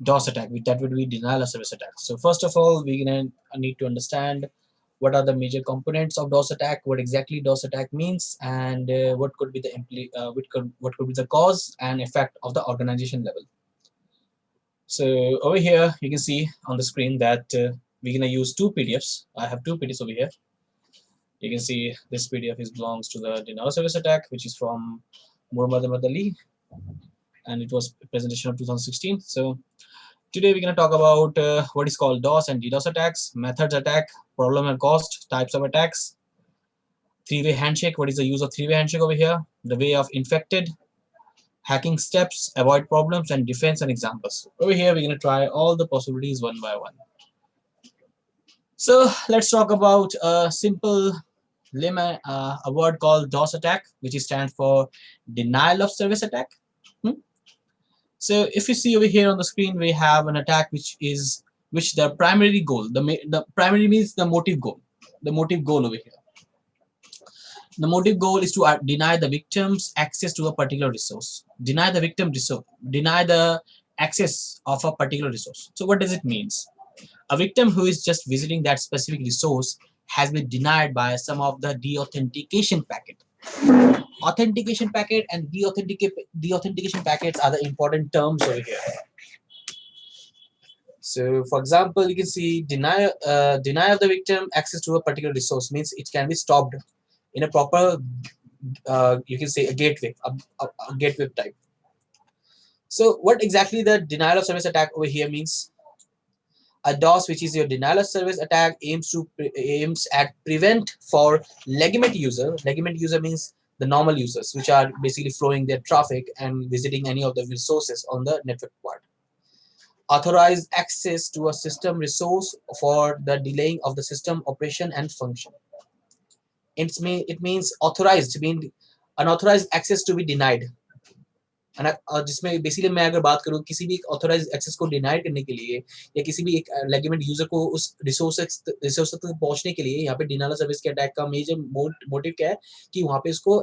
DOS attack, that would be denial of service attack. So first of all, we're gonna need to understand what are the major components of DOS attack, what exactly DOS attack means, and what could be the what could be the cause and effect of the organization level. So over here, you can see on the screen that we're gonna use two PDFs. I have two PDFs over here. You can see this PDF belongs to the denial of service attack, which is from Muhammad Ahmad Ali, and it was a presentation of 2016. So today we're going to talk about what is called DOS and DDoS attacks, methods attack, problem and cost, types of attacks, three-way handshake, what is the use of three-way handshake over here, the way of infected, hacking steps, avoid problems, and defense and examples. Over here we're going to try all the possibilities one by one. So let's talk about a simple a word called DOS attack, which stands for denial of service attack. So if you see over here on the screen, we have an attack which the primary goal, the primary means the motive goal over here. The motive goal is to deny the victims access to a particular resource. Deny the access of a particular resource. So what does it mean? A victim who is just visiting that specific resource has been denied by some of the deauthentication packet. Authentication packet and deauthentication packets are the important terms over here. So for example, you can see deny of the victim access to a particular resource means it can be stopped in a proper you can say a gateway type. So what exactly the denial of service attack over here means? A DOS, which is your denial of service attack, aims at prevent for legitimate user. Legitimate user means the normal users, which are basically flowing their traffic and visiting any of the resources on the network part. Authorized access to a system resource for the delaying of the system operation and function. It means authorized, mean unauthorized access to be denied. जिसमें basically मैं अगर बात करूं किसी भी authorise access को denied करने के लिए या किसी भी एक लेजिटिमेट यूजर को उस रिसोर्स तक पहुंचने के लिए यहाँ पे डिनाइल ऑफ सर्विस के अटैक का मेजर मोटिव क्या है कि वहां पे उसको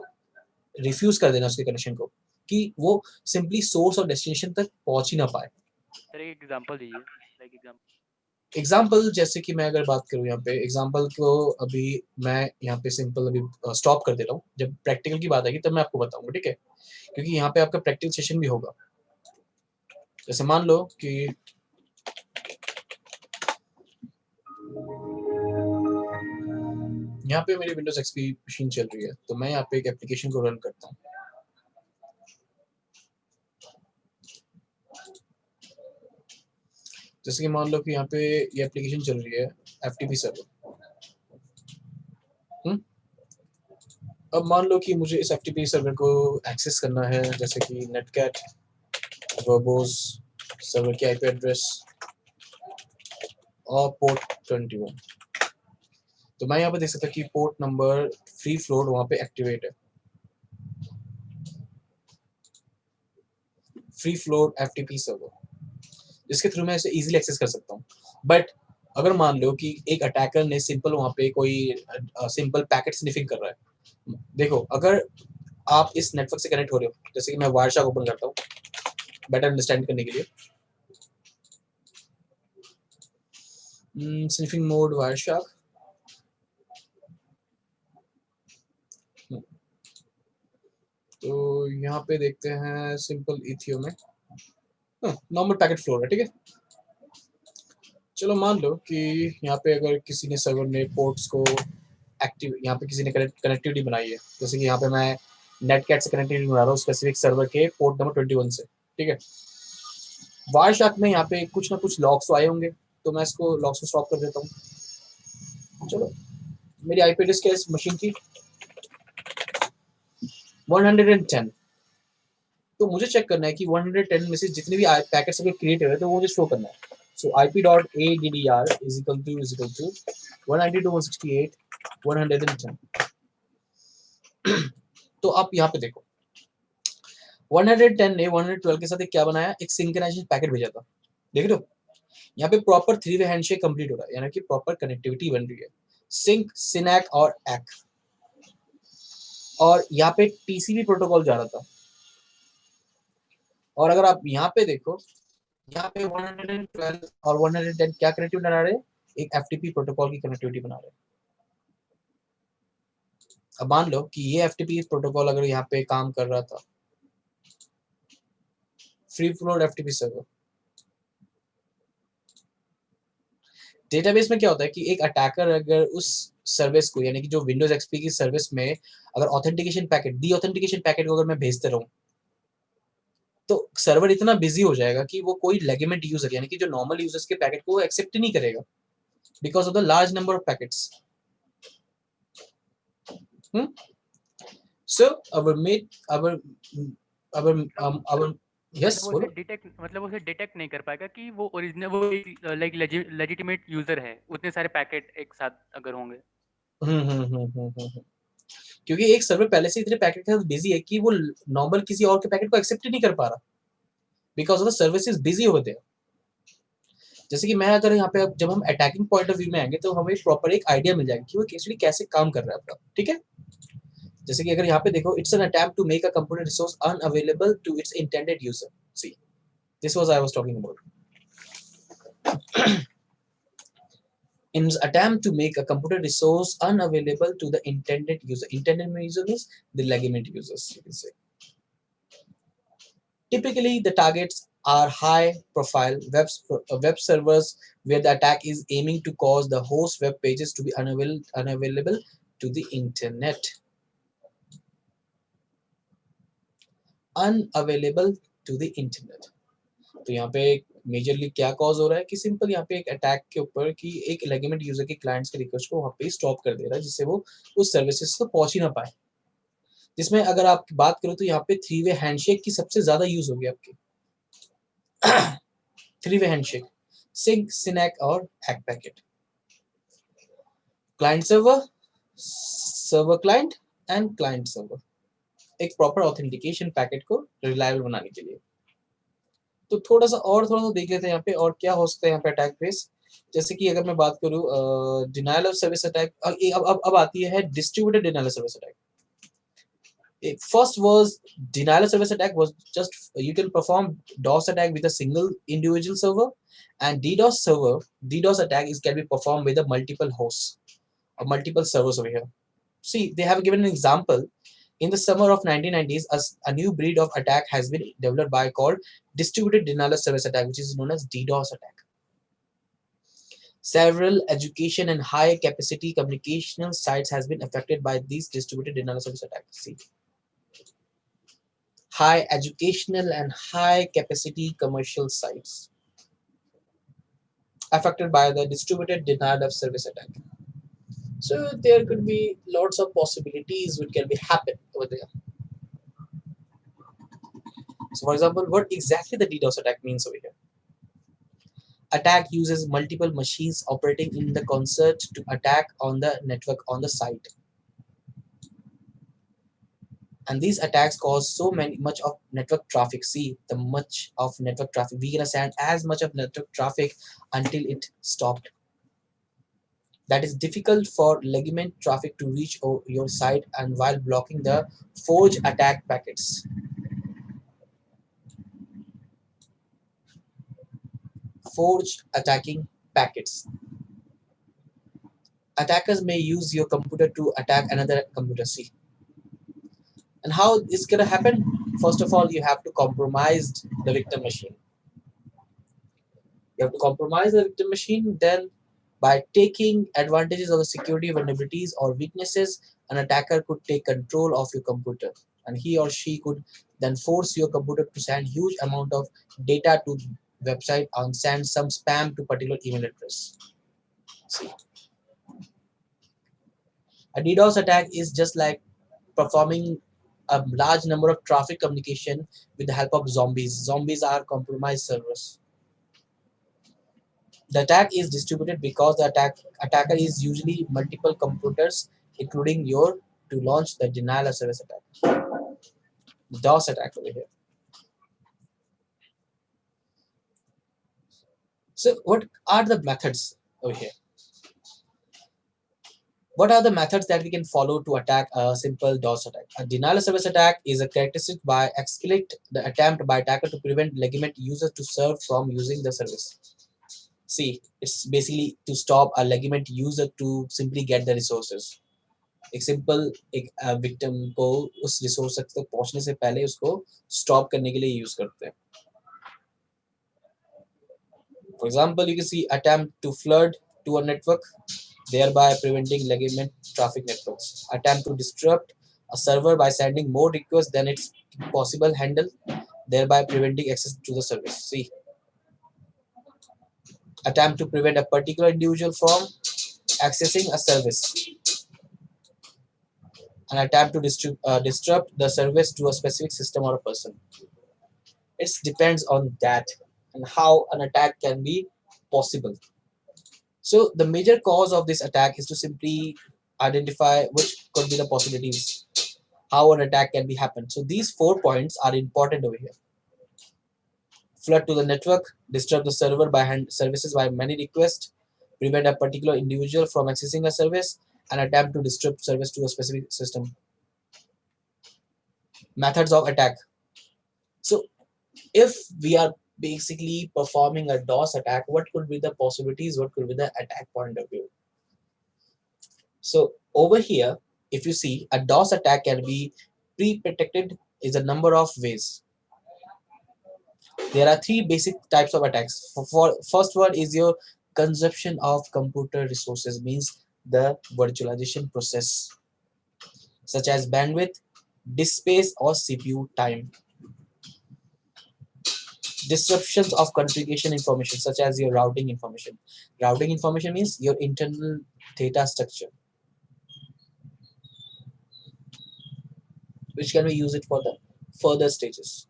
रिफ्यूज कर देना उसके कनेक्शन को कि वो सिंपली सोर्स और डेस्टिनेशन तक पहुंच ही ना पाए. सर एक एग्जांपल दीजिए, लाइक एग्जाम्पल जैसे कि मैं अगर बात करूं यहाँ पे एग्जाम्पल को अभी मैं यहाँ पे सिंपल अभी स्टॉप कर दे रहा हूँ. जब प्रैक्टिकल की बात आएगी तब मैं आपको बताऊंगा, ठीक है, क्योंकि यहाँ पे आपका प्रैक्टिकल सेशन भी होगा. जैसे मान लो कि यहाँ पे मेरी विंडोज एक्सपी मशीन चल रही है तो मैं यहाँ पे एक एप्लीकेशन को रन करता हूँ. जैसे कि मान लो कि यहाँ पे ये एप्लीकेशन चल रही है FTP सर्वर. अब मान लो कि मुझे इस FTP सर्वर को एक्सेस करना है, जैसे कि नेटकैट वर्बोस सर्वर की IP एड्रेस और पोर्ट 21. तो मैं यहाँ पे देख सकता हूँ कि पोर्ट नंबर फ्री फ्लोट वहाँ पे एक्टिवेट है. फ्री फ्लोट FTP सर्वर जिसके थ्रू मैं इसे इजीली एक्सेस कर सकता हूँ. बट अगर मान लो कि एक अटैकर ने सिंपल वहाँ पे कोई सिंपल पैकेट स्निफिंग कर रहा है. देखो अगर आप इस नेटवर्क से कनेक्ट हो रहे हो, जैसे कि मैं वायरशार्क ओपन करता हूँ बेटर अंडरस्टैंड करने के लिए. Sniffing mode Wireshark. तो यहाँ पे देखते हैं सिंपल इथियो में नॉर्मल पैकेट फ्लो है, ठीक है. चलो मान लो कि यहाँ पे अगर किसी ने सर्वर ने पोर्ट्स को एक्टिव यहाँ पे किसी ने कनेक्टिविटी बनाई है, जैसे कि यहाँ पे मैं नेटकैट से कनेक्टिविटी बना रहा हूँ स्पेसिफिक सर्वर के पोर्ट नंबर 21 से, ठीक है. वायरशार्क में यहाँ पे कुछ ना कुछ लॉग्स तो आए होंगे तो मैं इसको लॉग्स को स्टॉप कर देता हूँ. चलो मेरी IP एड्रेस क्या है इस मशीन की 110. तो मुझे चेक करना है कि 110 में से जितने भी पैकेट्स अगर क्रिएट हुए तो वो मुझे शो करना है. सो IP.addr is equal to 192.168.110. तो आप यहाँ पे देखो 110 ने 112 के साथ एक क्या बनाया, एक सिंक्रोनाइजेशन पैकेट भेजा था. देख रहे हो यहाँ पे प्रॉपर 3-वे हैंडशेक कंप्लीट हो रहा है, यानी कि प्रॉपर कनेक्टिविटी बन रही है. सिंक, सिनैक और एक्. और यहाँ पे TCP प्रोटोकॉल जा रहा था. और अगर आप यहाँ पे देखो यहाँ पे 112 और 110 क्या कनेक्टिविटी बना रहे हैं? एक एफटीपी प्रोटोकॉल की कनेक्टिविटी बना रहे हैं। अब मान लो कि ये एफटीपी प्रोटोकॉल अगर यहाँ पे काम कर रहा था, free float FTP server, database में क्या होता है कि एक अटैकर अगर उस सर्विस को, यानी कि जो विंडोज एक्सपी की सर्विस में अगर authentication packet, D authentication packet को अगर मैं भेजते रहूं, तो सर्वर इतना बिजी हो जाएगा कि वो कोई लेगिमेंट यूजर, यानी कि जो नॉर्मल यूजर्स के पैकेट को एक्सेप्ट ही नहीं करेगा, because of the large number of packets. So our mate our our yes, मतलब वो उसे बोलो। डिटेक्ट नहीं कर पाएगा कि वो ओरिजिनल, वो एक लाइक लेजिटिमेट यूजर है, उतने सारे पैकेट एक साथ अगर होंगे। क्योंकि एक सर्वर पहले से इतने पैकेट के साथ बिजी है कि वो नॉर्मल किसी और के पैकेट को एक्सेप्ट ही नहीं कर पा रहा, because of the service is busy over there. जैसे कि मैं अगर यहाँ पे जब हम अटैकिंग पॉइंट ऑफ व्यू में आएंगे तो हमें प्रॉपर एक आइडिया मिल जाएगा कि वो एक्चुअली कैसे काम कर रहा है आपका, ठीक है। जैसे कि अगर यहाँ पे देखो, it's an attempt to make a computer resource unavailable to its intended user. See, this was I was talking about. In its attempt to make a computer resource unavailable to the intended user. Intended user means the legitimate users, you can say. Typically, the targets are high-profile web servers where the attack is aiming to cause the host web pages to be unavailable to the internet. Unavailable to the internet. तो यहाँ पे majorly क्या cause हो रहा है कि simple यहाँ पे एक अटैक के ऊपर कि एक लेगिमेंट यूजर के क्लाइंट्स के रिक्वेस्ट को वहाँ पे स्टॉप कर दे रहा है, जिससे वो उस सर्विसेज को पहुंच ही ना पाए। जिसमें अगर आप बात करो तो यहाँ पे थ्री वे हैंडशेक की सबसे ज्यादा यूज होगी आपकी। थ्री वे हैंडशेक, सिग, सिनैक और hack packet, client server, server client and client server, एक प्रॉपर ऑथेंटिकेशन पैकेट को रिलायबल बनाने के लिए। तो थोड़ा सा देख लेते हैं यहाँ पे और क्या हो सकता है यहाँ पे अटैक बेस। जैसे कि अगर मैं बात करूँ डिनायल ऑफ सर्विस अटैक, अब आती है distributed denial of service attack. First was denial of service attack was just you can perform DOS attack with a single individual server, and DDoS attack is can be performed with a multiple hosts or multiple servers over here. See, they have given an example. In the summer of 1990s, a new breed of attack has been developed by called distributed denial of service attack, which is known as DDoS attack. Several education and high capacity communication sites has been affected by these distributed denial of service attacks. See, high educational and high capacity commercial sites affected by the distributed denial of service attack. So there could be lots of possibilities which can be happen over there. So for example, what exactly the DDoS attack means over here? Attack uses multiple machines operating in the concert to attack on the network on the site. And these attacks cause much of network traffic. See the much of network traffic. We gonna send as much of network traffic until it stopped. That is difficult for legitimate traffic to reach your site, and while blocking the forge attack packets. Forge attacking packets. Attackers may use your computer to attack another computer. See, and how it's gonna happen? First of all, you have to compromise the victim machine. You have to compromise the victim machine. Then, by taking advantages of the security vulnerabilities or weaknesses, an attacker could take control of your computer, and he or she could then force your computer to send huge amount of data to website and send some spam to particular email address. See, a DDoS attack is just like performing a large number of traffic communication with the help of zombies. Zombies are compromised servers. The attack is distributed because the attacker is usually multiple computers, including your, to launch the denial of service attack. DOS attack over here. So what are the methods over here? What are the methods that we can follow to attack a simple DOS attack? A denial of service attack is a characteristic by exploit the attempt by attacker to prevent legitimate users to serve from using the service. See, it's basically to stop a legitimate user to simply get the resources. एक simple एक victim को उस resource तक पहुंचने से पहले उसको stop करने के लिए यूज करते हैं. For example, you can see attempt to flood to a network, thereby preventing legitimate traffic networks. Attempt to disrupt a server by sending more requests than it's possible handle, thereby preventing access to the service. See, attempt to prevent a particular individual from accessing a service. An attempt to disrupt the service to a specific system or a person. It depends on that and how an attack can be possible. So the major cause of this attack is to simply identify which could be the possibilities, how an attack can be happen. So these 4 points are important over here. Flood to the network, disrupt the server by services by many requests, prevent a particular individual from accessing a service, and attempt to disrupt service to a specific system. Methods of attack. So if we are basically performing a DOS attack, what could be the possibilities? What could be the attack point of view? So over here, if you see, a DOS attack can be pre-protected is a number of ways. There are three basic types of attacks. For first one is your consumption of computer resources, means the virtualization process, such as bandwidth, disk space, or CPU time. Disruptions of configuration information, such as your routing information. Routing information means your internal data structure, which can be used for the further stages.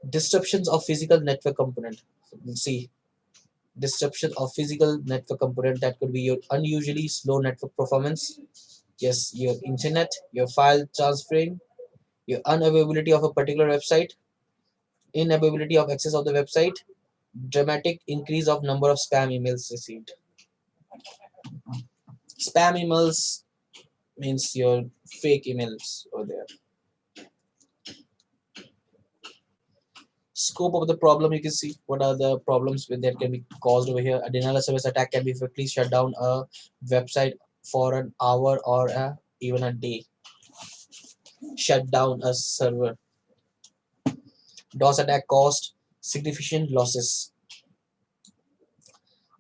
Disruptions of physical network component. See, disruption of physical network component, that could be your unusually slow network performance. Yes, your internet, your file transferring, your unavailability of a particular website, inavailability of access of the website, dramatic increase of number of spam emails received. Spam emails means your fake emails over there. Scope of the problem, you can see what are the problems that can be caused over here. A denial of service attack can be quickly shut down a website for an hour or even a day. Shut down a server. DOS attack caused significant losses.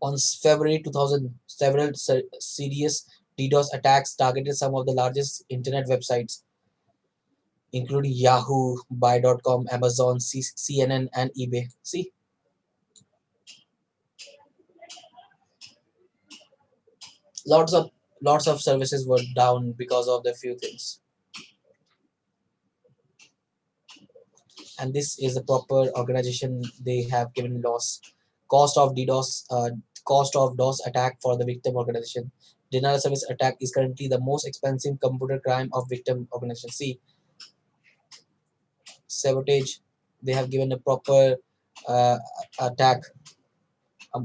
On February 2000, several serious DDoS attacks targeted some of the largest internet websites, including Yahoo, Buy.com, Amazon, CNN, and eBay. See, lots of services were down because of the few things. And this is the proper organization. They have given loss. Cost of DDoS, cost of DOS attack for the victim organization. Denial of service attack is currently the most expensive computer crime of victim organization. See, sabotage. They have given a proper uh, attack.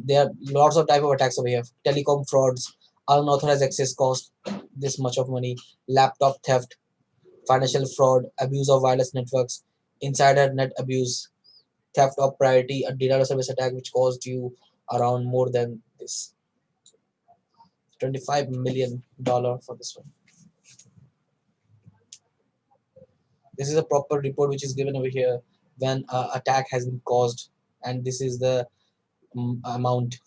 There are lots of type of attacks over here. Telecom frauds, unauthorized access cost this much of money, laptop theft, financial fraud, abuse of wireless networks, insider net abuse, theft of priority, a denial of service attack which cost you around more than this $25 million for this one. This is a proper report which is given over here when attack has been caused, and this is the amount.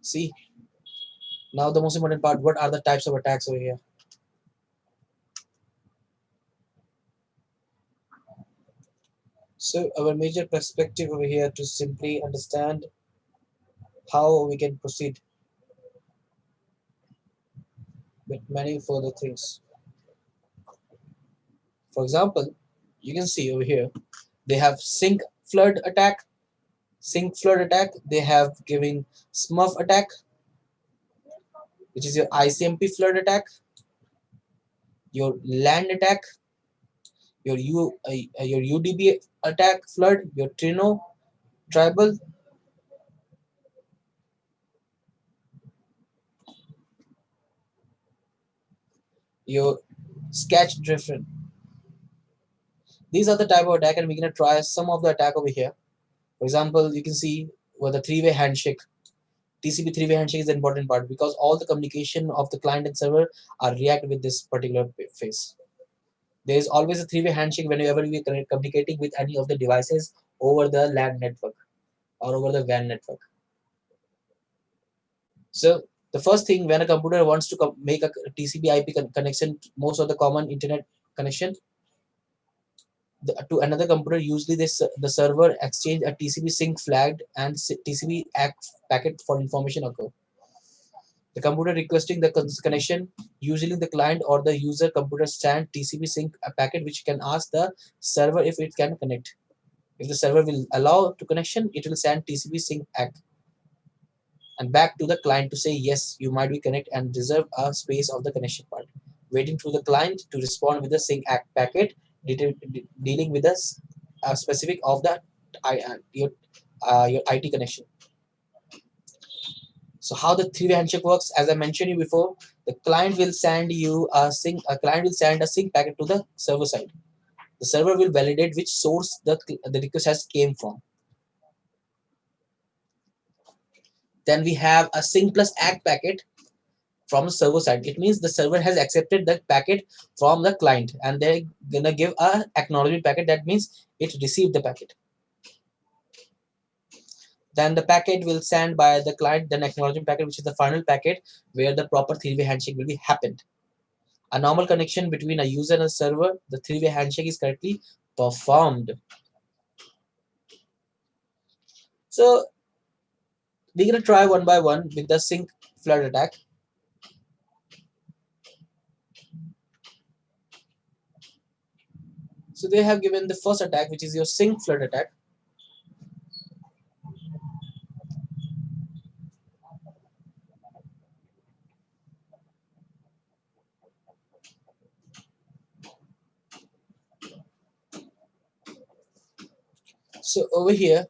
See, now the most important part, what are the types of attacks over here? So our major perspective over here to simply understand how we can proceed with many further things. For example, you can see over here they have SYN Flood attack, they have giving Smurf attack, which is your ICMP flood attack, your land attack, your UDP attack flood, your Trino tribal, your sketch driven. These are the type of attack, and we're gonna try some of the attack over here. For example, you can see with the three-way handshake. TCP three-way handshake is the important part because all the communication of the client and server are react with this particular phase. There is always a three-way handshake whenever we are communicating with any of the devices over the LAN network or over the WAN network. So the first thing when a computer wants to make a TCP IP connection, most of the common internet connection to another computer, usually the server exchange a TCP sync flagged and TCP packet for information occur. The computer requesting the connection, usually the client or the user computer send TCP sync a packet which can ask the server if it can connect. If the server will allow to connection, it will send TCP sync ACK and back to the client to say yes, you might be connect and reserve a space of the connection part. Waiting for the client to respond with the sync ACK packet, dealing with a specific of the your IT connection. So how the three-way handshake works, as I mentioned you before, the client will send you a client will send a sync packet to the server side. The server will validate which source the request has came from. Then we have a sync plus ACK packet from the server side. It means the server has accepted the packet from the client and they're gonna give a acknowledgement packet. That means it received the packet. Then the packet will send by the client, then acknowledgement packet, which is the final packet where the proper three-way handshake will be happened. A normal connection between a user and a server, the three-way handshake is correctly performed. So we're gonna try one by one with the sync flood attack. So they have given the first attack, which is your sync flood attack. So over here,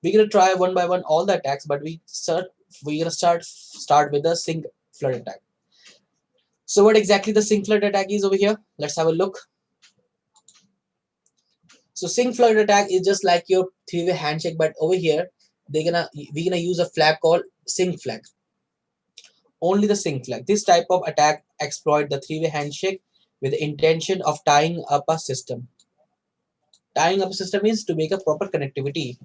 we're gonna try one by one all the attacks, but we're gonna start with the sync flood attack. So what exactly the sync flood attack is over here? Let's have a look. So sync flood attack is just like your three-way handshake, but over here we're gonna use a flag called sync flag. Only the sync flag. This type of attack exploit the three-way handshake with the intention of tying up a system. Tying up a system means to make a proper connectivity.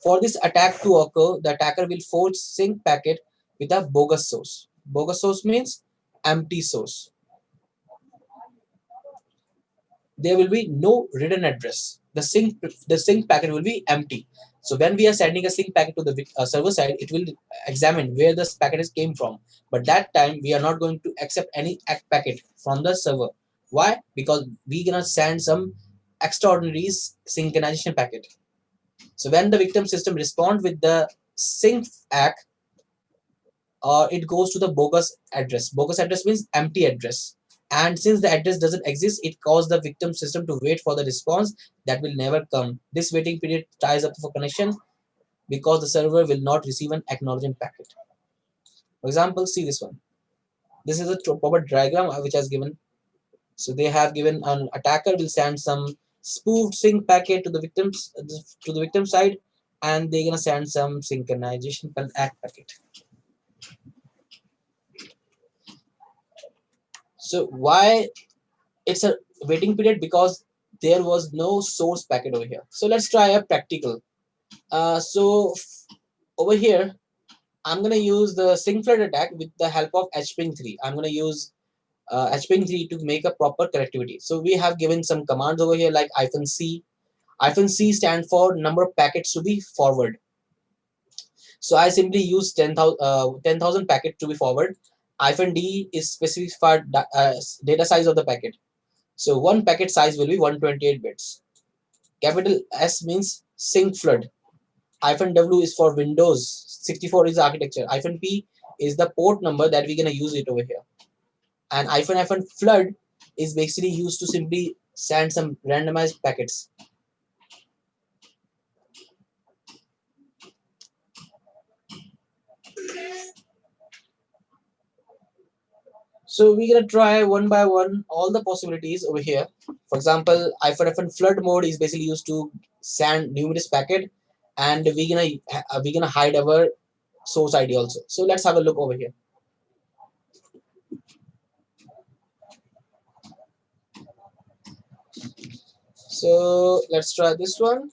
For this attack to occur, the attacker will forge sync packet with a bogus source. Bogus source means empty source. There will be no written address. The sync packet will be empty. So when we are sending a sync packet to the server side, it will examine where this packet is came from. But that time we are not going to accept any ACK packet from the server. Why? Because we're gonna send some extraordinary synchronization packet. So when the victim system respond with the sync ACK, it goes to the bogus address. Bogus address means empty address. And since the address doesn't exist, it causes the victim system to wait for the response that will never come. This waiting period ties up for connection because the server will not receive an acknowledgement packet. For example, see this one. This is a proper diagram which has given. So they have given an attacker will send some spoofed sync packet to the victim side, and they're gonna send some synchronization ACK packet. So why it's a waiting period? Because there was no source packet over here. So let's try a practical. Over here, I'm gonna use the sync flood attack with the help of hping3. I'm gonna use hping3 to make a proper connectivity. So we have given some commands over here like -c. -c stand for number of packets to be forward. So I simply use 10,000 packets to be forward. -d is specified data size of the packet. So one packet size will be 128 bits. Capital S means sync flood. -w is for Windows. 64 is the architecture. -p is the port number that we're gonna use it over here. And -flood is basically used to simply send some randomized packets. So we're gonna try one by one all the possibilities over here. For example, IFN flood mode is basically used to send numerous packet, and we're gonna hide our source ID also. So let's have a look over here. So let's try this one.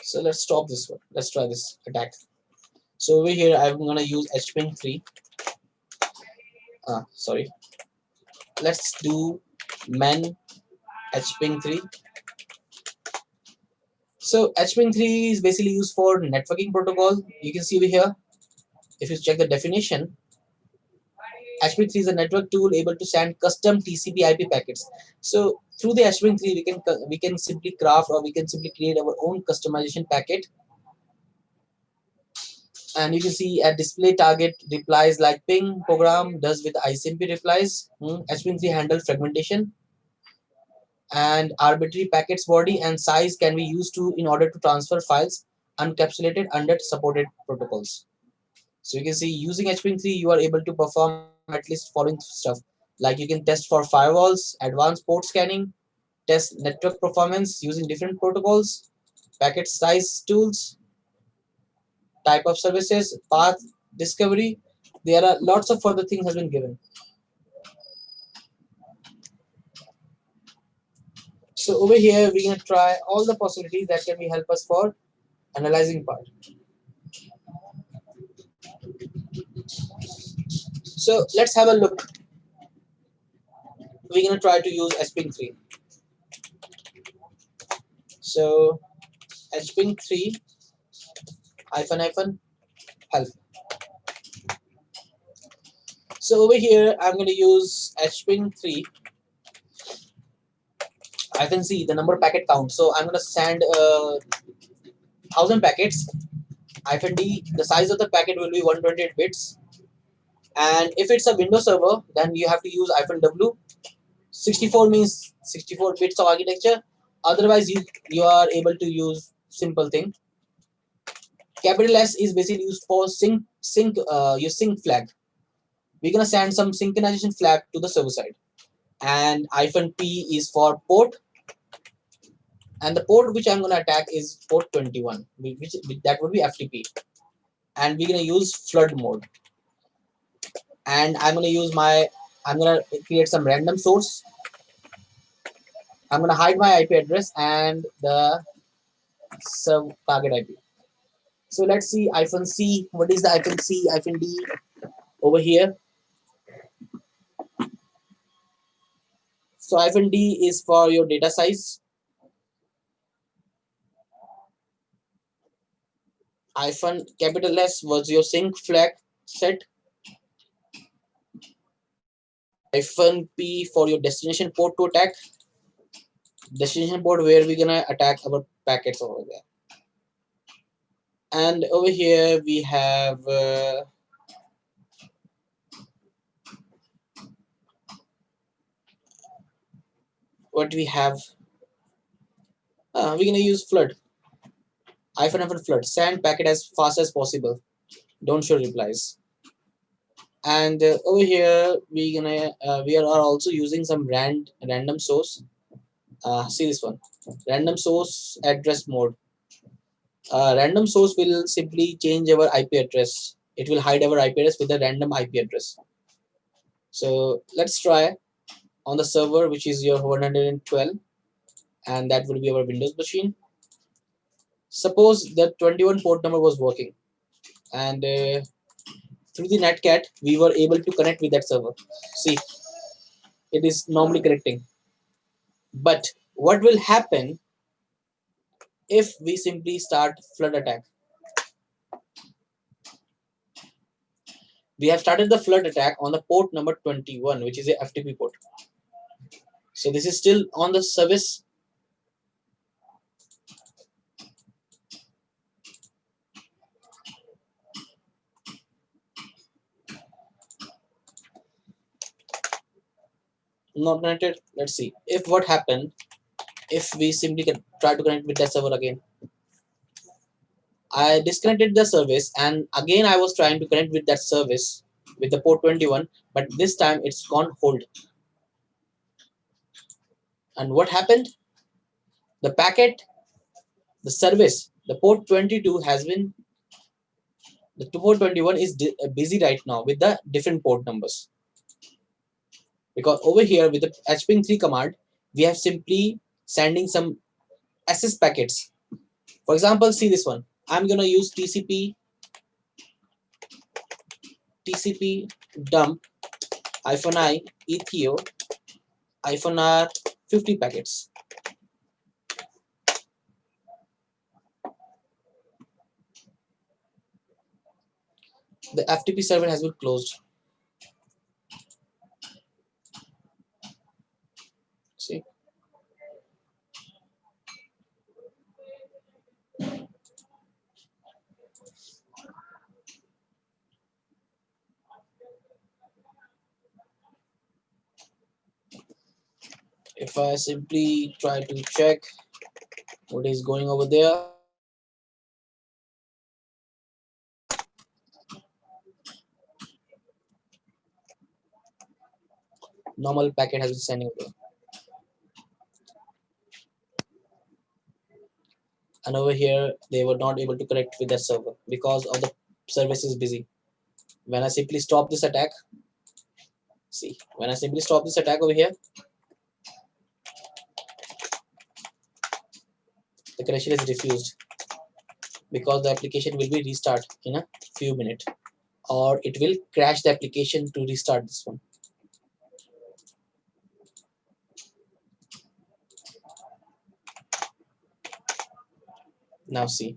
So let's stop this one. Let's try this attack. So over here, I'm gonna use HPing 3. Sorry. Let's do man HPing 3. So HPing 3 is basically used for networking protocol. You can see over here. If you check the definition, HPing 3 is a network tool able to send custom TCP IP packets. So through the HPing 3, we can simply craft, or we can simply create our own customization packet. And you can see a display target replies like ping program does with ICMP replies. HPing 3 handle fragmentation, and arbitrary packets body and size can be used to in order to transfer files encapsulated under supported protocols. So you can see using HPing 3 you are able to perform at least following stuff, like you can test for firewalls, advanced port scanning, test network performance using different protocols, packet size tools, type of services, path discovery. There are lots of further things has been given. So over here we're gonna try all the possibilities that can be help us for analyzing part. So let's have a look. We're gonna try to use HPing 3. So HPing 3 hyphen help. So over here I'm gonna use HPing 3 hyphen C, the number packet count. So I'm gonna send 1,000 packets. Hyphen D, the size of the packet will be 128 bits. And if it's a Windows server, then you have to use hyphen W. 64 means 64 bits of architecture. Otherwise, you are able to use simple thing. Capital S is basically used for your sync flag. We're gonna send some synchronization flag to the server side. And hyphen P is for port, and the port which I'm gonna attack is port 21, which that would be FTP. And we're gonna use flood mode. And I'm gonna create some random source. I'm gonna hide my IP address and the target IP. So let's see hyphen C. What is the hyphen C, hyphen D over here? So hyphen D is for your data size. Hyphen capital S was your sync flag set. Hyphen P for your destination port to attack. Destination port where we're gonna attack our packets over there. And over here we have what we have. We're gonna use flood. Hyphen flood. Send packet as fast as possible. Don't show replies. And over here we are also using some random source. See this one, random source address mode. Random source will simply change our IP address. It will hide our IP address with a random IP address. So let's try on the server, which is your 112, and that will be our Windows machine. Suppose the 21 port number was working, and through the netcat we were able to connect with that server. See, it is normally connecting. But what will happen if we simply start flood attack? We have started the flood attack on the port number 21, which is a FTP port. So this is still on the service. not connected. Let's see if what happened if we simply try to connect with that server again. I disconnected the service and again I was trying to connect with that service with the port 21, but this time it's gone hold. And what happened? The packet, the service, the port 22 has been, the port 21 is busy right now with the different port numbers. Because over here with the hping3 command, we have simply sending some SS packets. For example, see this one. I'm gonna use TCP dump -I ethio -r 50 packets. The FTP server has been closed. See, if I simply try to check what is going over there, normal packet has been sending over. And over here, they were not able to connect with that server because of the service is busy. When I simply stop this attack, see, when I simply stop this attack over here, the connection is refused because the application will be restart in a few minutes, or it will crash the application to restart this one. Now see,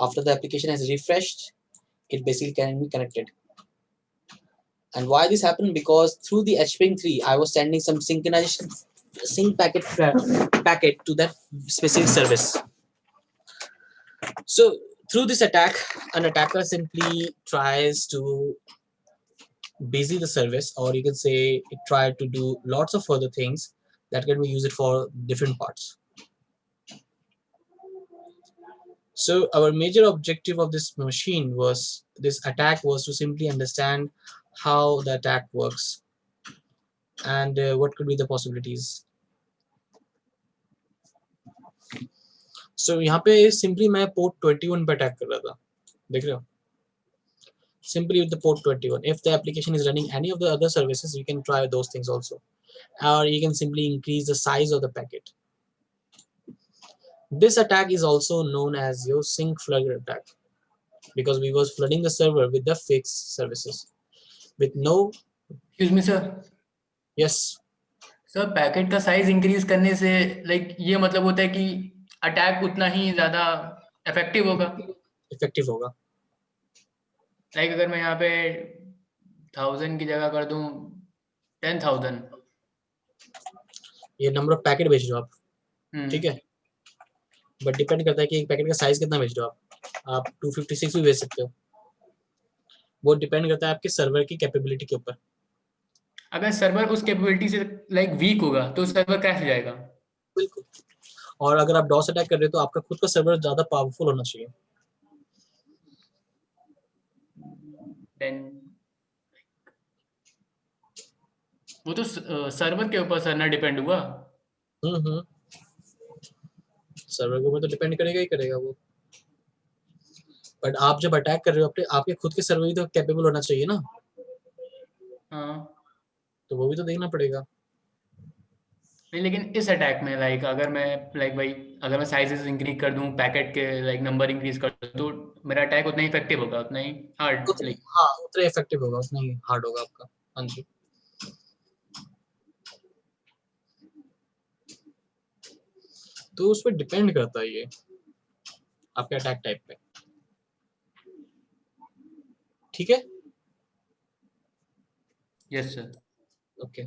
after the application has refreshed, it basically can be connected. And why this happened? Because through the hping3 I was sending some synchronization sync packet to that specific service. So through this attack, an attacker simply tries to busy the service, or you can say it tried to do lots of further things that can be used for different parts. So our major objective of this machine was, this attack was to simply understand how the attack works and what could be the possibilities. So यहाँ पे simply मैं port 21 पे attack कर रहा था, देख रहे हो? Simply with the port 21. If the application is running any of the other services, you can try those things also, or you can simply increase the size of the packet. This attack is also known as your SYN Flood attack, because we was flooding the server with the fixed services with no. Excuse me, sir. Yes. Sir packet का size increase करने से like ये मतलब होता है कि attack उतना ही ज्यादा इफेक्टिव होगा। इफेक्टिव होगा। लाइक अगर मैं यहाँ पे 1000 की जगह कर दूं 10,000, ये नंबर ऑफ पैकेट भेज रहे हो आप, ठीक है, बट डिपेंड करता है कि एक पैकेट का साइज कितना भेज रहे हो आप 256 भी भेज सकते हो, वो डिपेंड करता है आपके सर्वर की कैपेबिलिटी के ऊपर। अगर सर्वर उस कैपेबिलिटी से लाइक वीक होगा तो सर्वर क्रैश हो जाएगा। बिल्कुल। और अगर आप डॉस अटैक कर रहे हो तो आपका खुद का सर्वर ज्यादा पावरफुल होना चाहिए। देन वो तो सर्वर के ऊपर सर ना डिपेंड हुआ। सर्वर के ऊपर तो डिपेंड करेगा ही करेगा वो, बट आप जब अटैक कर रहे हो अपने आपके खुद के सर्वर ही तो कैपेबल होना चाहिए ना। हाँ, तो वो भी तो देखना पड़ेगा। नहीं लेकिन इस अटैक में लाइक अगर मैं लाइक भाई अगर मैं साइजेस इंक्रीज कर दूं, पैकेट के लाइक नंबर इंक्रीज कर दूं, तो मेरा अटैक उतना ही इफेक्टिव होगा, उतना ही हार्ड लाइक। हाँ, उतना इफेक्टिव होगा, उतना ही हार्ड होगा आपका। हाँ जी। तो उस पर डिपेंड करता है ये आपके अटैक टाइप पे, ठीक है। Yes sir. ओके,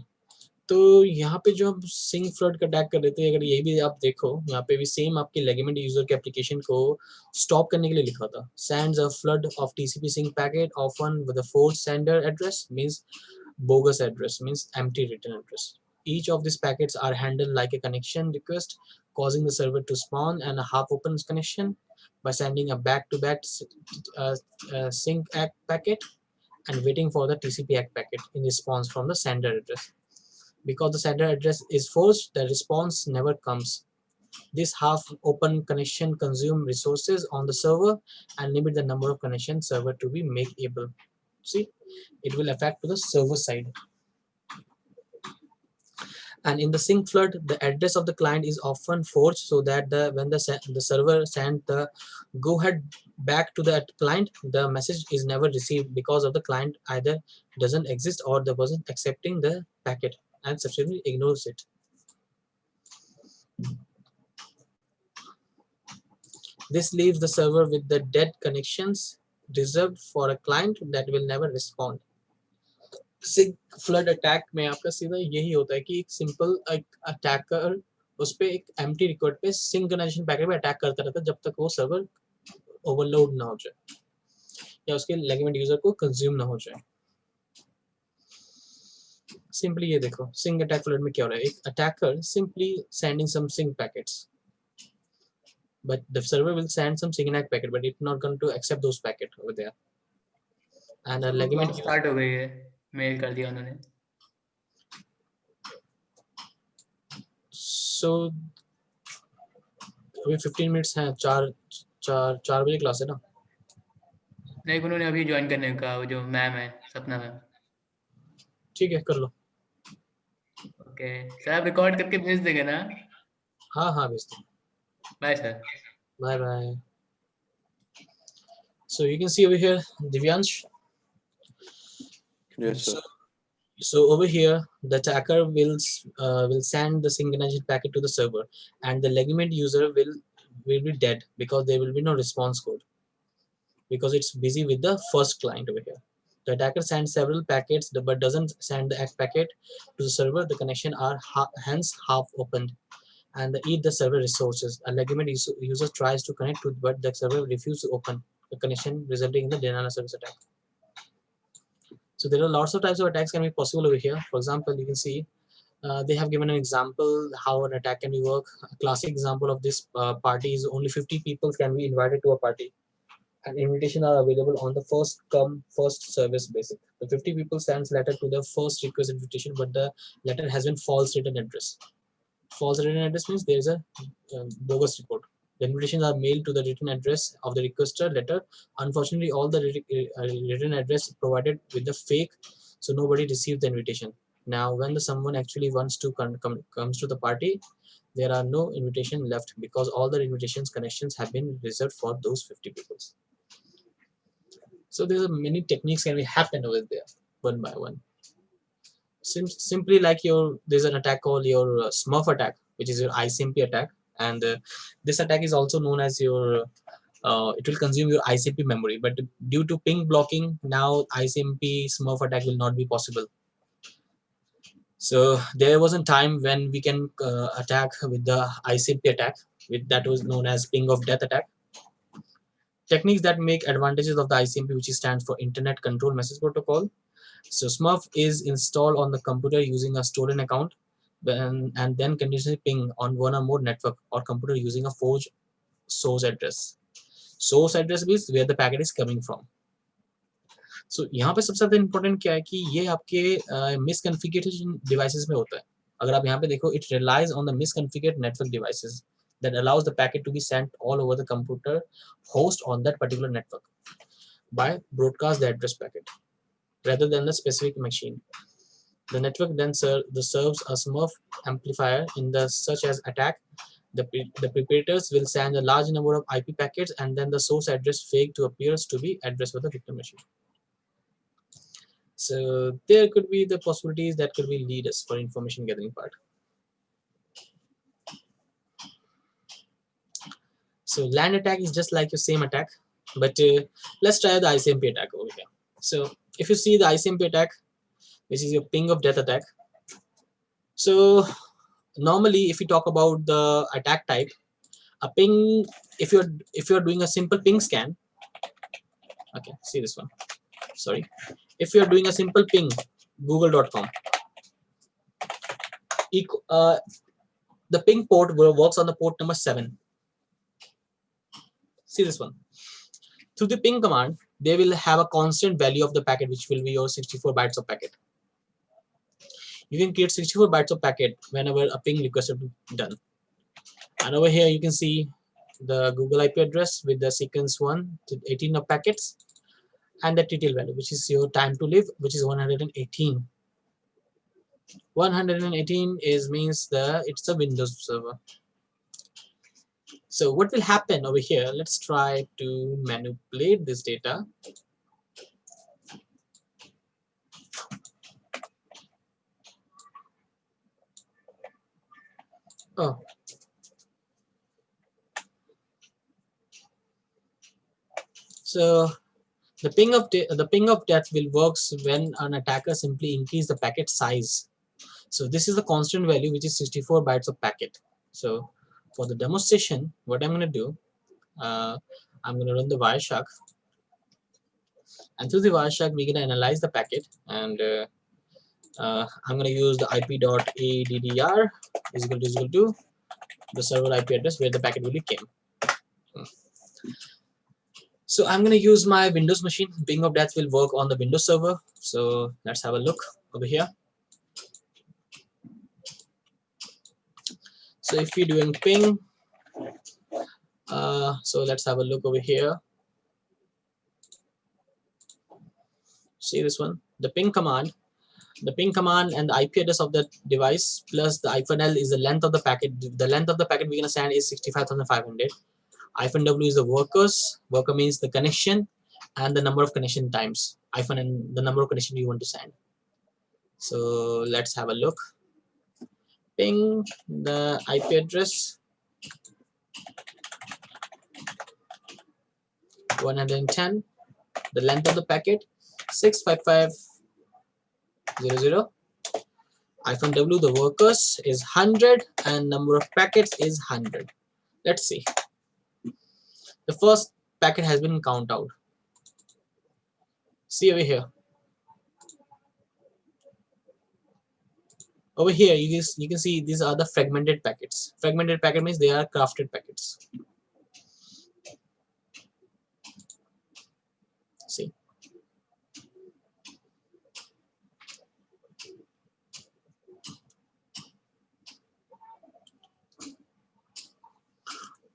तो यहाँ पे जो हम सिंग फ्लड का अटैक कर रहे थे, अगर ये भी आप देखो यहाँ पे भी सेम आपके लेगमेंट यूजर के एप्लीकेशन को स्टॉप करने के लिए लिखा था, sends a flood of TCP sync packet often with a forced sender address means bogus address means empty return address। Each of these packets are handled like a connection request, causing the server to spawn and a half-open connection by sending a back-to-back uh, sync ACK packet and waiting for the TCP ACK packet in response from the sender address. Because the sender address is forced, the response never comes. This half-open connection consumes resources on the server and limit the number of connections server to be make able. See, it will affect to the server side. And in the SYN Flood, the address of the client is often forged so that when the server sends the go ahead back to the client, the message is never received because of the client either doesn't exist or the person accepting the packet and subsequently ignores it. This leaves the server with the dead connections reserved for a client that will never respond. SYN Flood attack में आपका सीधा यही होता है कि एक simple attacker उस पे एक एम्प्टी रिकॉर्ड पे सिंक्रोनाइजेशन पैकेट पे अटैक करता रहता है जब तक वो सर्वर ओवरलोड ना हो जाए या उसके लेगिमेंट यूजर को कंज्यूम ना हो जाए. सिंपली ये देखो सिंग अटैक फ्लड में क्या हो रहा है. एक attacker simply sending some SYN packets, but the server will send some SYN packet, but it's not going to accept those packets over there. And a legitimate start हो गई है, मेल कर दिया उन्होंने. So अभी 15 मिनट्स हैं. 4 बजे class है ना. नहीं, उन्होंने अभी ज्वाइन करने का, वो जो मैम है सपना मैम. ठीक है कर लो. ओके सर, आप रिकॉर्ड करके भेज देंगे ना? हाँ हाँ भेजते हैं. Bye sir. Bye bye. So you can see over here Divyansh. Yes, sir. So over here the attacker will send the synchronized packet to the server and the legitimate user will be dead because there will be no response code because it's busy with the first client over here. The attacker sends several packets but doesn't send the ACK packet to the server. The connection are hence half opened and they eat the server resources. A legitimate user tries to connect to but the server refuses to open the connection, resulting in the denial of service attack. So there are lots of types of attacks can be possible over here. For example, you can see they have given an example how an attack can be work. A classic example of this party is only 50 people can be invited to a party, and invitations are available on the first come first service basis. The 50 people sends letter to the first request invitation, but the letter has been false written address. False written address means there is a bogus report. The invitations are mailed to the written address of the requester letter. Unfortunately, all the written address provided with the fake, so nobody received the invitation. Now, when someone actually wants to comes to the party, there are no invitation left because all the invitations connections have been reserved for those 50 people. So there are many techniques can be happen over there one by one. Simply like there's an attack called your Smurf attack, which is your ICMP attack, and this attack is also known as your it will consume your ICMP memory, but due to ping blocking now ICMP Smurf attack will not be possible. So there was a time when we can attack with the ICMP attack, that was known as ping of death attack. Techniques that make advantages of the ICMP, which stands for Internet Control Message Protocol. So Smurf is installed on the computer using a stolen account and then continuously ping on one or more network or computer using a forged source address. Source address means where the packet is coming from. So यहाँ पे सबसे ज़्यादा important क्या है कि ये आपके misconfigured devices में होता है. अगर आप यहाँ पे देखो, it relies on the misconfigured network devices that allows the packet to be sent all over the computer host on that particular network by broadcast the address packet rather than the specific machine. The network then serves a Smurf amplifier in the such as attack. The preparators will send a large number of IP packets and then the source address fake to appears to be address for the victim machine. So there could be the possibilities that could be lead us for information gathering part. So land attack is just like your same attack, but let's try the ICMP attack over here. So if you see the ICMP attack, which is your ping of death attack. So normally if you talk about the attack type, a ping, if you're doing a simple ping scan, okay, see this one, sorry, if you're doing a simple ping google.com, the ping port works on the port number 7. See this one. Through the ping command, they will have a constant value of the packet, which will be your 64 bytes of packet. You can create 64 bytes of packet whenever a ping request is done. And over here you can see the Google IP address with the sequence 1 to 18 of packets, and the TTL value, which is your time to live, which is 118. 118 means it's a Windows server. So what will happen over here? Let's try to manipulate this data. Oh, so the ping of death will works when an attacker simply increase the packet size. So this is the constant value, which is 64 bytes of packet. So for the demonstration, what I'm going to do, I'm going to run the Wireshark, and through the Wireshark we're going to analyze the packet, and I'm going to use the ip.addr is equal to the server IP address where the packet really came. So I'm going to use my Windows machine. Ping of death will work on the Windows server. So let's have a look over here. So if you're doing ping, so let's have a look over here. See this one, the ping command. The ping command and the IP address of the device plus the -L is the length of the packet. The length of the packet we're going to send is 65,500. -W is the workers. Worker means the connection and the number of connection times. And the number of connection you want to send. So let's have a look. Ping the IP address 110. The length of the packet 65500. -W the workers is 100 and number of packets is 100. Let's see. The first packet has been counted out. See over here. Over here you can see these are the fragmented packets. Fragmented packet means they are crafted packets. See.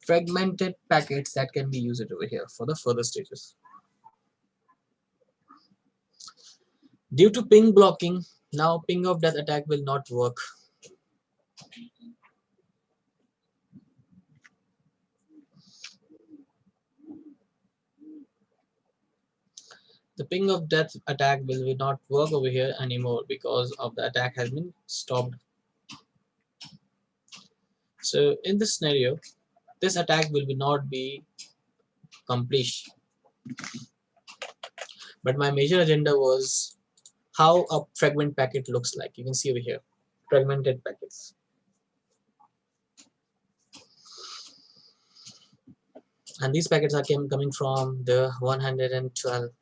Fragmented packets that can be used over here for the further stages. Due to ping blocking, now ping of death attack will not work. The ping of death attack will not work over here anymore because of the attack has been stopped. So in this scenario, this attack will not be accomplished. But my major agenda was how a fragment packet looks like. You can see over here, fragmented packets. And these packets are coming from the 112.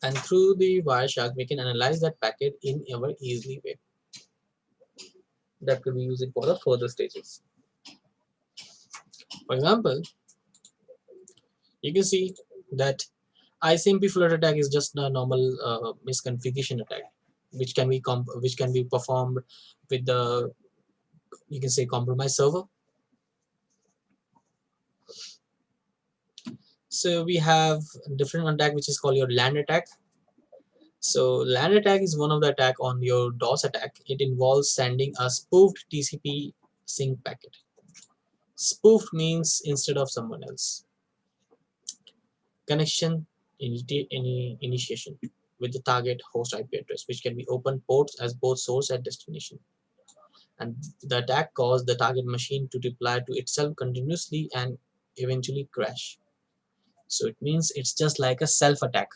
And through the Wireshark, we can analyze that packet in a very easily way. That could be used for the further stages. For example, you can see that ICMP flood attack is just a normal misconfiguration attack, which can be performed with the, you can say, compromised server. So we have a different attack which is called your LAN attack. So LAN attack is one of the attack on your DOS attack. It involves sending a spoofed TCP sync packet. Spoofed means instead of someone else. Connection initiation with the target host IP address, which can be open ports as both source and destination. And the attack caused the target machine to reply to itself continuously and eventually crash. So it means it's just like a self-attack.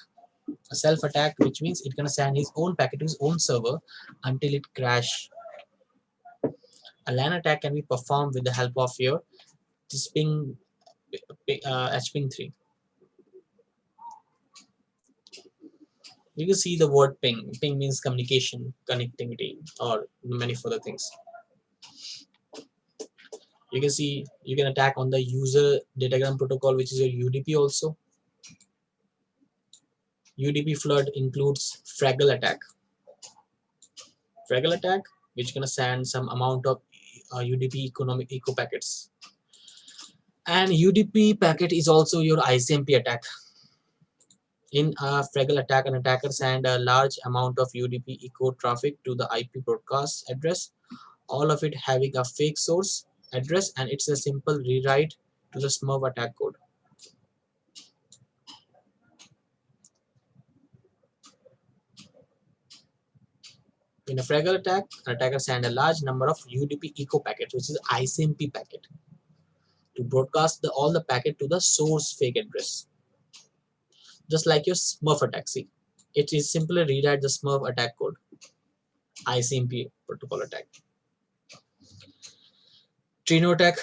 A self-attack, which means it's gonna send his own packet to his own server until it crash. A LAN attack can be performed with the help of your ping 3. You can see the word ping. Ping means communication, connectivity, or many further things. You can see you can attack on the user datagram protocol, which is your UDP also. UDP flood includes Fraggle attack. Fraggle attack, which gonna send some amount of UDP economic eco packets. And UDP packet is also your ICMP attack. In a Fraggle attack, an attacker send a large amount of UDP echo traffic to the IP broadcast address, all of it having a fake source address, and it's a simple rewrite to the Smurf attack code. In a Fraggle attack, an attacker send a large number of UDP echo packets, which is ICMP packet, to broadcast all the packet to the source fake address. Just like your Smurf attack. See, it is simply rewrite the Smurf attack code, ICMP protocol attack. Trino attack.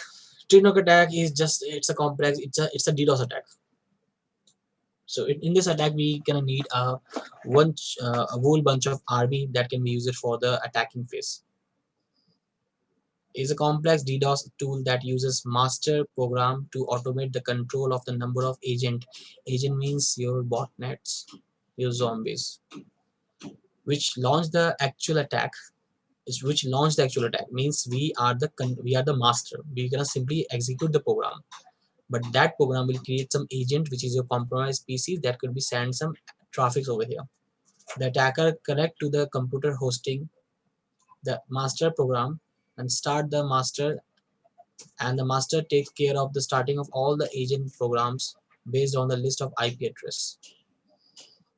Trino attack is just it's a complex. It's a DDoS attack. So in this attack, we gonna need a whole bunch of RB that can be used for the attacking phase. Is a complex DDoS tool that uses master program to automate the control of the number of agent. Agent means your botnets, your zombies, which launch the actual attack. Which launch the actual attack means we are the master. We're gonna simply execute the program, but that program will create some agent, which is your compromised PC that could be send some traffic over here. The attacker connect to the computer hosting the master program and start the master, and the master takes care of the starting of all the agent programs based on the list of IP address.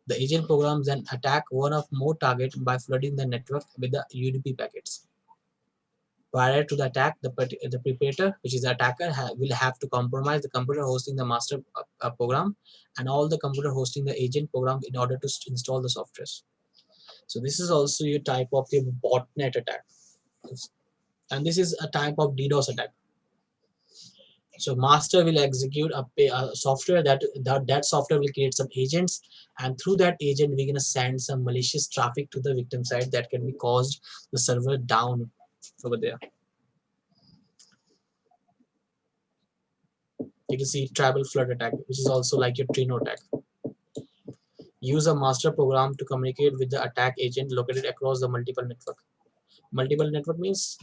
The agent programs then attack one of more target by flooding the network with the UDP packets. Prior to the attack, the preparator, which is the attacker, will have to compromise the computer hosting the master program and all the computer hosting the agent program in order to install the software. So this is also your type of the botnet attack, and this is a type of DDoS attack. So master will execute a software that software will create some agents, and through that agent we're gonna send some malicious traffic to the victim side that can be caused the server down over there. You can see tribal flood attack, which is also like your Trino attack. Use a master program to communicate with the attack agent located across the multiple network. Multiple network means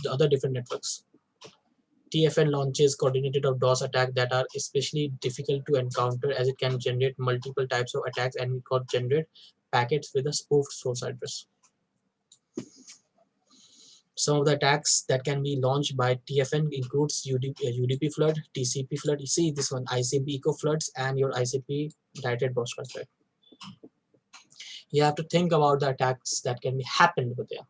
other different networks. TFN launches coordinated of DOS attack that are especially difficult to encounter as it can generate multiple types of attacks and it can generate packets with a spoofed source address. Some of the attacks that can be launched by TFN includes UDP flood, TCP flood. You see this one, ICMP eco floods, and your ICP directed broadcast flood. You have to think about the attacks that can be happened over there.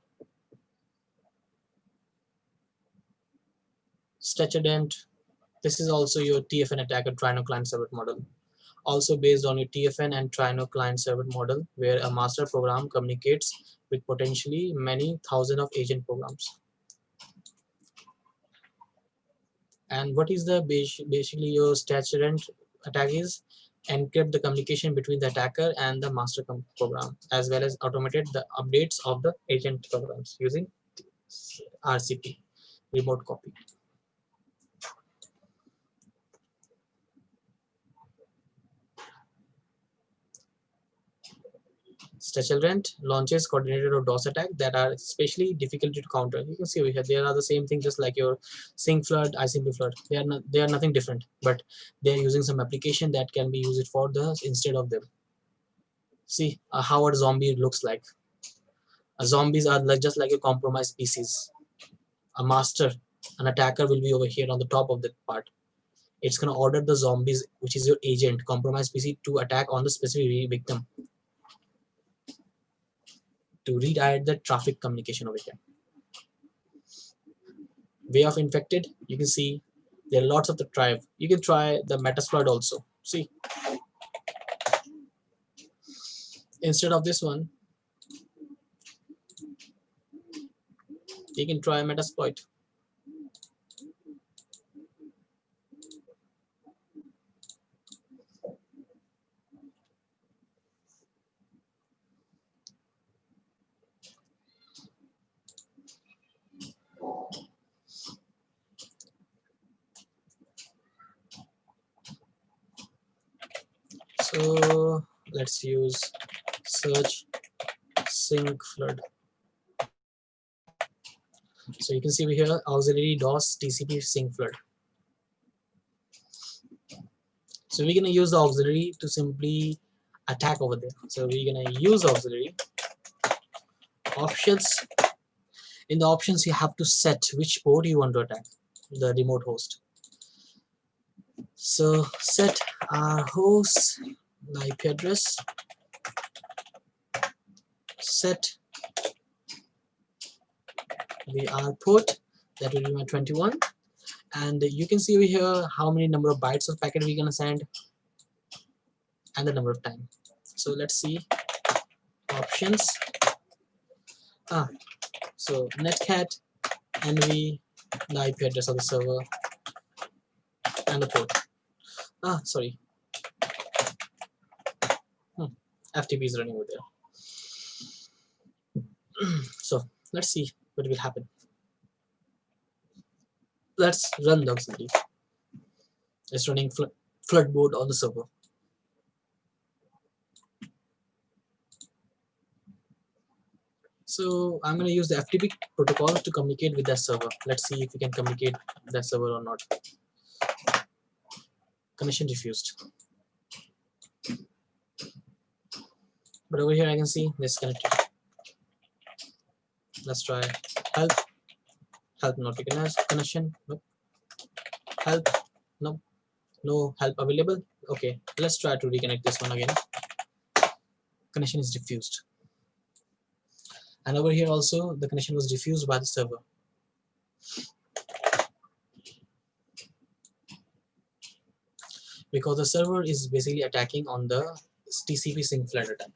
Stretcherdent. This is also your TFN attacker Trino client server model. Also based on your TFN and Trino client server model, where a master program communicates with potentially many thousands of agent programs. And what is the basically your Stretcherdent attack is? Encrypt the communication between the attacker and the master program, as well as automate the updates of the agent programs using RCP, remote copy. Stretcherdent launches coordinated or DOS attack that are especially difficult to counter. You can see over here they are the same thing, just like your SYN Flood, ICMP Flood. They are nothing different, but they are using some application that can be used for the instead of them. See how a zombie looks like. Zombies are just like a compromised PCs. A master, an attacker will be over here on the top of that part. It's gonna order the zombies, which is your agent, compromised PC, to attack on the specific victim to redirect the traffic communication over here. Way of infected, you can see there are lots of the tribe. You can try the Metasploit also. See, instead of this one, you can try Metasploit. So let's use search SYN Flood. So you can see over here auxiliary DOS TCP SYN Flood. So we're gonna use the auxiliary to simply attack over there. So we're gonna use auxiliary options. In the options, you have to set which port you want to attack, the remote host. So set our host the IP address, set the R port, that will be my 21, and you can see over here how many number of bytes of packet we're gonna send and the number of time. So let's see options. So netcat, NV, the IP address of the server, and the port. Sorry. FTP is running over there. So let's see what will happen. Let's run the auxiliary. It's running flood mode on the server. So I'm going to use the FTP protocol to communicate with that server. Let's see if we can communicate with that server or not. Connection refused. But over here I can see disconnected. Let's try help. Help not recognized. Connection. Nope. Help. Nope. No help available. Okay. Let's try to reconnect this one again. Connection is diffused. And over here also the connection was diffused by the server. Because the server is basically attacking on the TCP SYN Flood attack.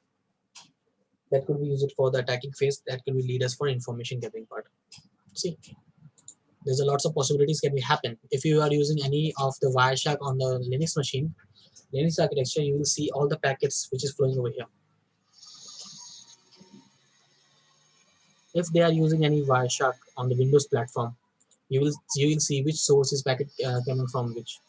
That could be used for the attacking phase. That could be lead us for information gathering part. See, there's a lots of possibilities can be happen. If you are using any of the Wireshark on the Linux machine, Linux architecture, you will see all the packets which is flowing over here. If they are using any Wireshark on the Windows platform, you will see which source is packet coming from which.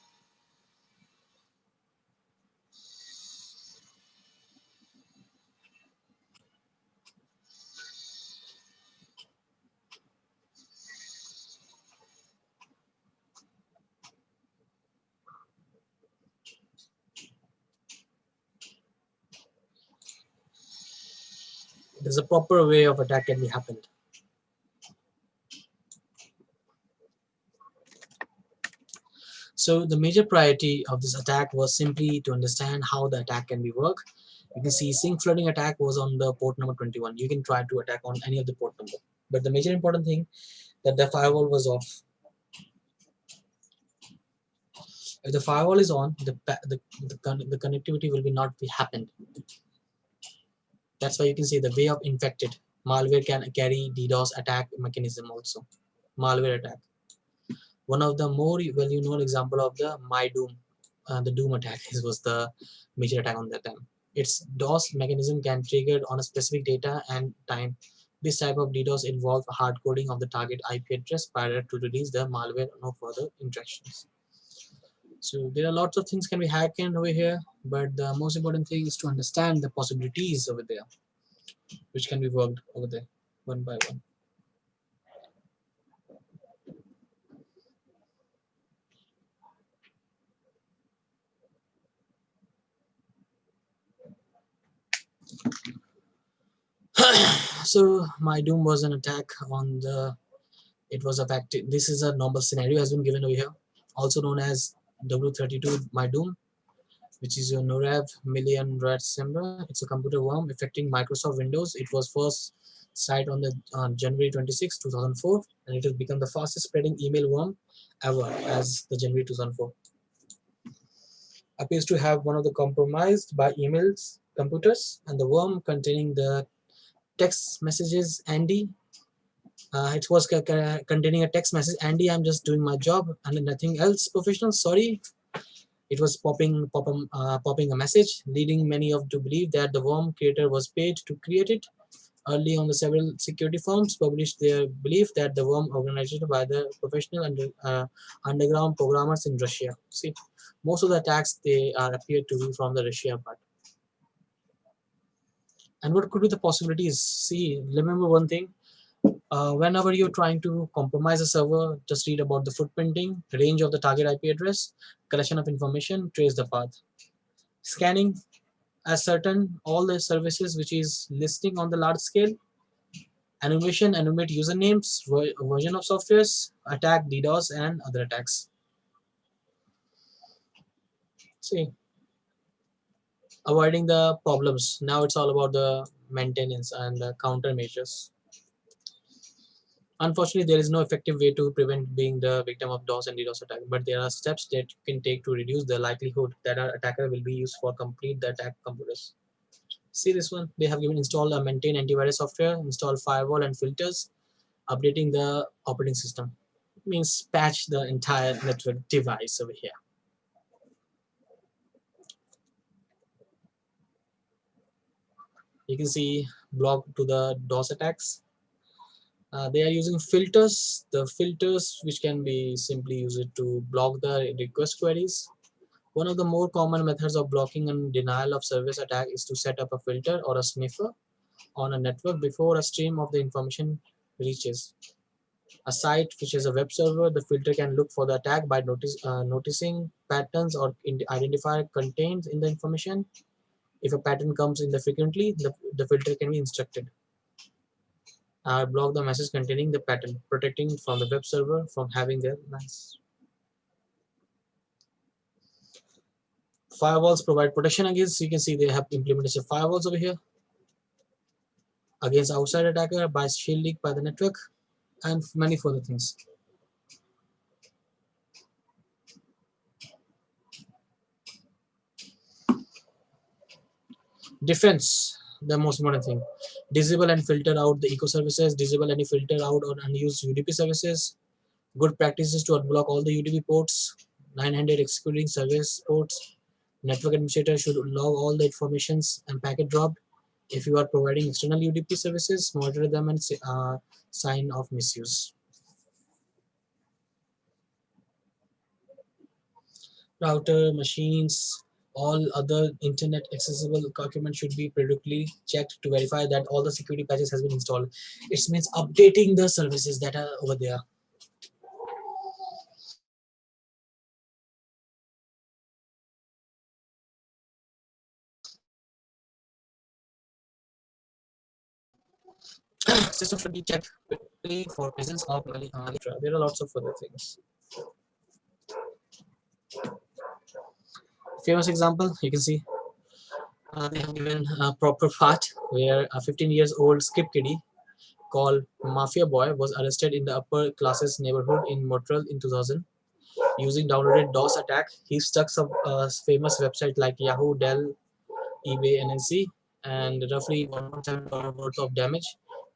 There's a proper way of attack can be happened. So the major priority of this attack was simply to understand how the attack can be worked. You can see SYN flooding attack was on the port number 21. You can try to attack on any of the port number. But the major important thing that the firewall was off. If the firewall is on, the connectivity will be not be happened. That's why you can see the way of infected. Malware can carry DDoS attack mechanism also. Malware attack. One of the more well-known example of the MyDoom, the Doom attack was the major attack on that time. Its DOS mechanism can trigger on a specific data and time. This type of DDoS involves hard coding of the target IP address prior to release the malware. No further interactions. So there are lots of things can be hacked in over here, but the most important thing is to understand the possibilities over there, which can be worked over there one by one. So MyDoom was an attack on the. It was affected. This is a normal scenario has been given over here, also known as W32 MyDoom, which is a NORAV million ransomware. It's a computer worm affecting Microsoft Windows. It was first sighted on the January 26, 2004, and it has become the fastest spreading email worm ever as the January 2004. Appears to have one of the compromised by emails computers, and the worm containing the text messages Andy. It was containing a text message, Andy, I'm just doing my job and nothing else professional, sorry. It was popping a message, leading many of to believe that the worm creator was paid to create it. Early on, the several security firms published their belief that the worm organized by the professional underground programmers in Russia. See, most of the attacks they are appear to be from the Russia part. And what could be the possibilities? See, remember one thing. Whenever you're trying to compromise a server, just read about the footprinting, range of the target IP address, collection of information, trace the path. Scanning ascertain all the services which is listing on the large scale. Animation, animate usernames, version of softwares, attack, DDoS, and other attacks. See, avoiding the problems. Now it's all about the maintenance and the countermeasures. Unfortunately, there is no effective way to prevent being the victim of DOS and DDoS attack, but there are steps that you can take to reduce the likelihood that an attacker will be used for complete the attack computers. See this one, they have given install a maintain antivirus software, install firewall and filters, updating the operating system. It means patch the entire network device over here. You can see block to the DOS attacks. They are using filters. The filters which can be simply used to block the request queries. One of the more common methods of blocking and denial of service attack is to set up a filter or a sniffer on a network before a stream of the information reaches a site, which is a web server. The filter can look for the attack by noticing patterns or identify contained in the information. If a pattern comes in the frequently, the filter can be instructed. Block the message containing the pattern, protecting from the web server from having their nice. Firewalls provide protection against, you can see they have implemented firewalls over here against outside attacker by shielding by the network and many further things. Defense, the most important thing. Disable and filter out the eco services, disable any filter out or unused UDP services. Good practices to unblock all the UDP ports, 900 excluding service ports. Network administrator should log all the informations and packet dropped. If you are providing external UDP services, monitor them and sign of misuse. Router, machines, all other internet accessible documents should be periodically checked to verify that all the security patches has been installed. It means updating the services that are over there. System should be checked quickly for presence of etc. There are lots of other things. Famous example, you can see they have given a proper part where a 15 years old skip kiddie called Mafia Boy was arrested in the upper classes neighborhood in Montreal in 2000 using downloaded DOS attack. He stuck some famous website like Yahoo, Dell, eBay, NNC, and roughly $1.7 worth of damage.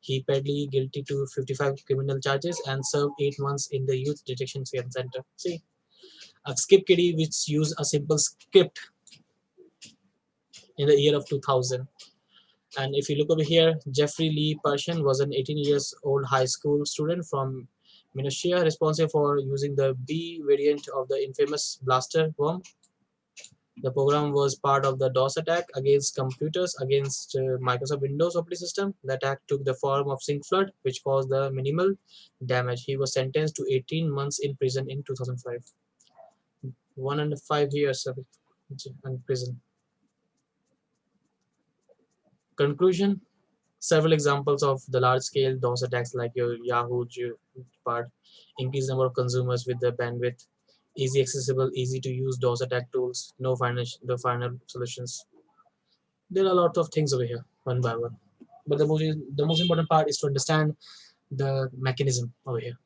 He pleaded guilty to 55 criminal charges and served 8 months in the Youth Detection Center. See, a skip kiddie which used a simple script in the year of 2000. And if you look over here, Jeffrey Lee Persson was an 18 years old high school student from Minnesota responsible for using the B variant of the infamous blaster worm. The program was part of the DOS attack against computers against Microsoft Windows operating system. The attack took the form of SYN Flood, which caused the minimal damage. He was sentenced to 18 months in prison in 2005. 1.5 years of in prison. Conclusion: several examples of the large-scale DOS attacks like your Yahoo part, increased number of consumers with the bandwidth, easy accessible, easy to use DOS attack tools, no final solutions. There are a lot of things over here, one by one. But the most important part is to understand the mechanism over here.